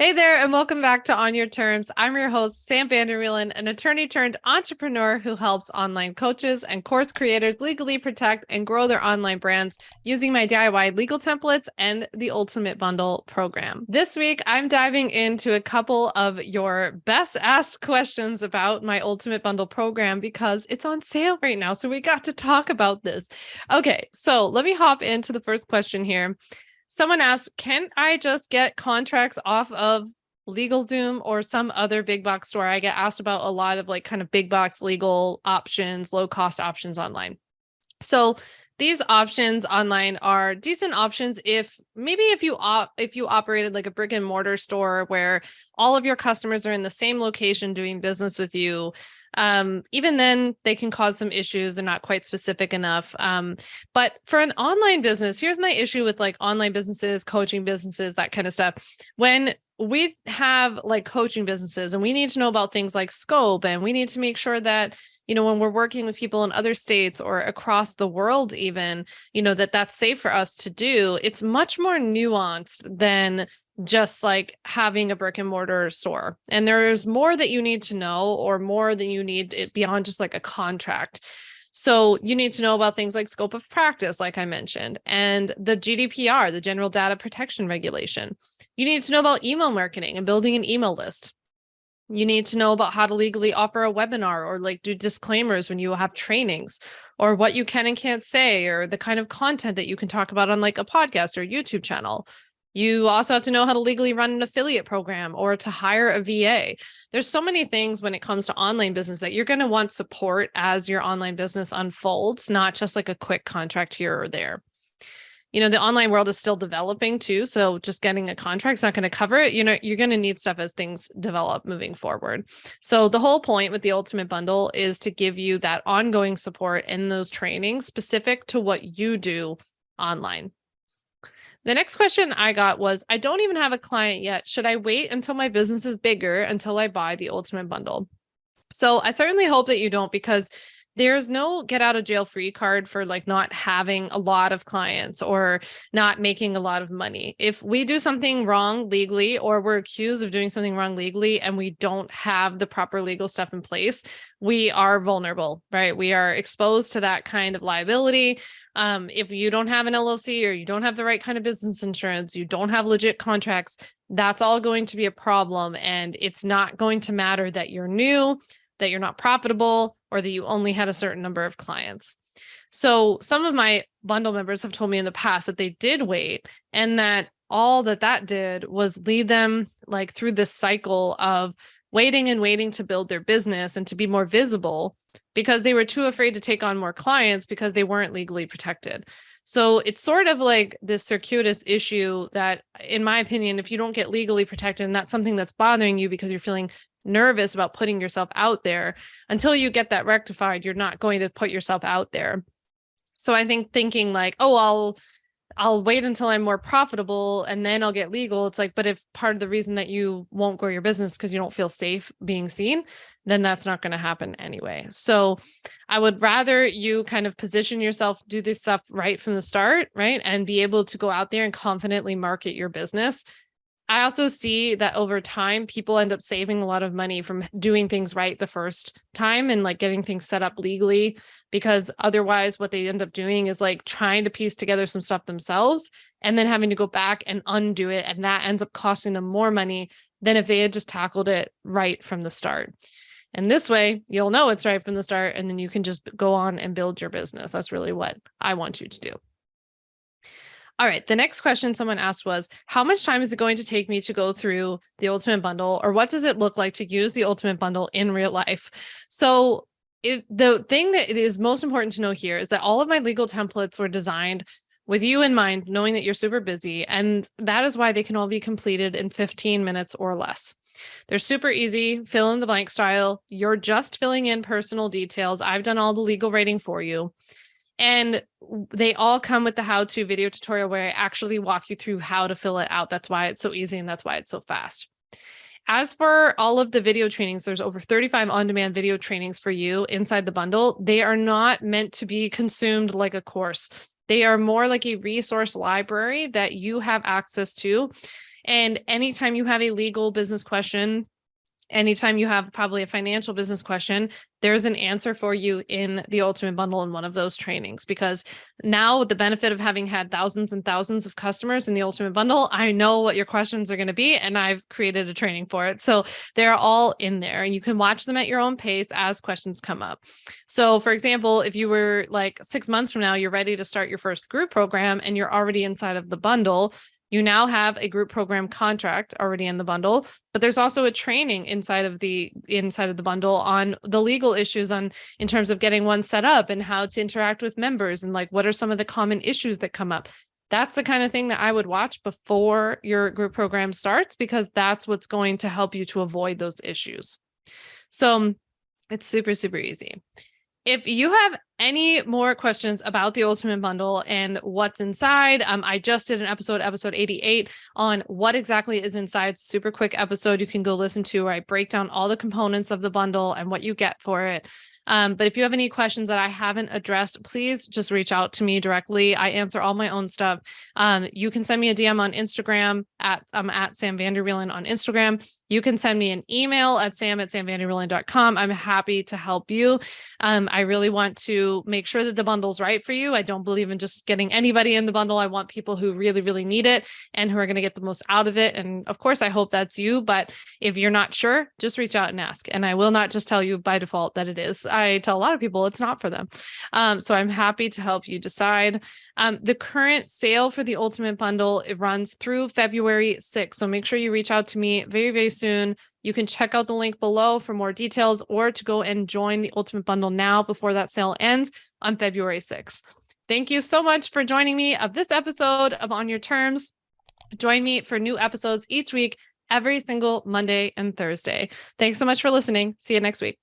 Hey there, and welcome back to On Your Terms. I'm your host, Sam Vander, an attorney turned entrepreneur who helps online coaches and course creators legally protect and grow their online brands using my DIY legal templates and the Ultimate Bundle program. This week, I'm diving into a couple of your best asked questions about my Ultimate Bundle program because it's on sale right now. So we got to talk about this. Okay, so let me hop into the first question here. Someone asked, can I just get contracts off of LegalZoom or some other big box store? I get asked about a lot of like kind of big box legal options, low cost options online. So these options online are decent options if you operated like a brick and mortar store where all of your customers are in the same location doing business with you. Even then they can cause some issues. They're not quite specific enough. But for an online business, here's my issue with like online businesses, coaching businesses, that kind of stuff. When we have like coaching businesses and we need to know about things like scope, and we need to make sure that when we're working with people in other states or across the world, even, that's safe for us to do, it's much more nuanced than just like having a brick and mortar store. And there's more that you need to know, or more than you need it beyond just like a contract. So you need to know about things like scope of practice, like I mentioned, and the GDPR, the General Data Protection Regulation. You need to know about email marketing and building an email list. You need to know about how to legally offer a webinar or like do disclaimers when you have trainings, or what you can and can't say, or the kind of content that you can talk about on like a podcast or YouTube channel. You also have to know how to legally run an affiliate program or to hire a VA. There's so many things when it comes to online business that you're going to want support as your online business unfolds, not just like a quick contract here or there. The online world is still developing too. So just getting a contract is not going to cover it. You're going to need stuff as things develop moving forward. So the whole point with the Ultimate Bundle is to give you that ongoing support in those trainings specific to what you do online. The next question I got was, I don't even have a client yet. Should I wait until my business is bigger until I buy the Ultimate Bundle? So I certainly hope that you don't, because there's no get out of jail free card for like not having a lot of clients or not making a lot of money. If we do something wrong legally, or we're accused of doing something wrong legally, and we don't have the proper legal stuff in place, we are vulnerable, right? We are exposed to that kind of liability. If you don't have an LLC, or you don't have the right kind of business insurance, you don't have legit contracts, that's all going to be a problem. And it's not going to matter that you're new, that you're not profitable, or that you only had a certain number of clients. So some of my bundle members have told me in the past that they did wait, and that all that did was lead them like through this cycle of waiting and waiting to build their business and to be more visible, because they were too afraid to take on more clients because they weren't legally protected. So it's sort of like this circuitous issue that, in my opinion, if you don't get legally protected and that's something that's bothering you because you're feeling nervous about putting yourself out there, until you get that rectified, you're not going to put yourself out there. So I think thinking like, oh, I'll wait until I'm more profitable and then I'll get legal. It's like, but if part of the reason that you won't grow your business because you don't feel safe being seen, then that's not going to happen anyway. So I would rather you kind of position yourself, do this stuff right from the start, right? And be able to go out there and confidently market your business. I also see that over time, people end up saving a lot of money from doing things right the first time and like getting things set up legally, because otherwise what they end up doing is like trying to piece together some stuff themselves and then having to go back and undo it. And that ends up costing them more money than if they had just tackled it right from the start. And this way, you'll know it's right from the start, and then you can just go on and build your business. That's really what I want you to do. All right. The next question someone asked was, how much time is it going to take me to go through the Ultimate Bundle, or what does it look like to use the Ultimate Bundle in real life? So the thing that is most important to know here is that all of my legal templates were designed with you in mind, knowing that you're super busy. And that is why they can all be completed in 15 minutes or less. They're super easy, fill in the blank style. You're just filling in personal details. I've done all the legal writing for you. And they all come with the how-to video tutorial where I actually walk you through how to fill it out. That's why it's so easy and that's why it's so fast. As for all of the video trainings, there's over 35 on-demand video trainings for you inside the bundle. They are not meant to be consumed like a course. They are more like a resource library that you have access to. And anytime you have a legal business question, anytime you have probably a financial business question, there's an answer for you in the Ultimate Bundle in one of those trainings. Because now, with the benefit of having had thousands and thousands of customers in the Ultimate Bundle, I know what your questions are going to be, and I've created a training for it. So they're all in there, and you can watch them at your own pace as questions come up. So, for example, if you were like 6 months from now, you're ready to start your first group program and you're already inside of the bundle, you now have a group program contract already in the bundle, but there's also a training inside of the bundle on the legal issues on in terms of getting one set up and how to interact with members and like what are some of the common issues that come up. That's the kind of thing that I would watch before your group program starts, because that's what's going to help you to avoid those issues. So it's super, super easy. If you have any more questions about the Ultimate Bundle and what's inside, I just did an episode 88, on what exactly is inside. Super quick episode you can go listen to, where I break down all the components of the bundle and what you get for it. But if you have any questions that I haven't addressed, please just reach out to me directly. I answer all my own stuff. You can send me a DM on Instagram I'm at Sam Vander Wielen on Instagram. You can send me an email at sam@samvanderwielen.com. I'm happy to help you. I really want to make sure that the bundle's right for you. I don't believe in just getting anybody in the bundle. I want people who really, really need it and who are going to get the most out of it. And of course, I hope that's you. But if you're not sure, just reach out and ask. And I will not just tell you by default that it is. I tell a lot of people it's not for them. So I'm happy to help you decide. The current sale for the Ultimate Bundle, it runs through February 6th. So make sure you reach out to me very, very soon. You can check out the link below for more details, or to go and join the Ultimate Bundle now before that sale ends on February 6th. Thank you so much for joining me of this episode of On Your Terms. Join me for new episodes each week, every single Monday and Thursday. Thanks so much for listening. See you next week.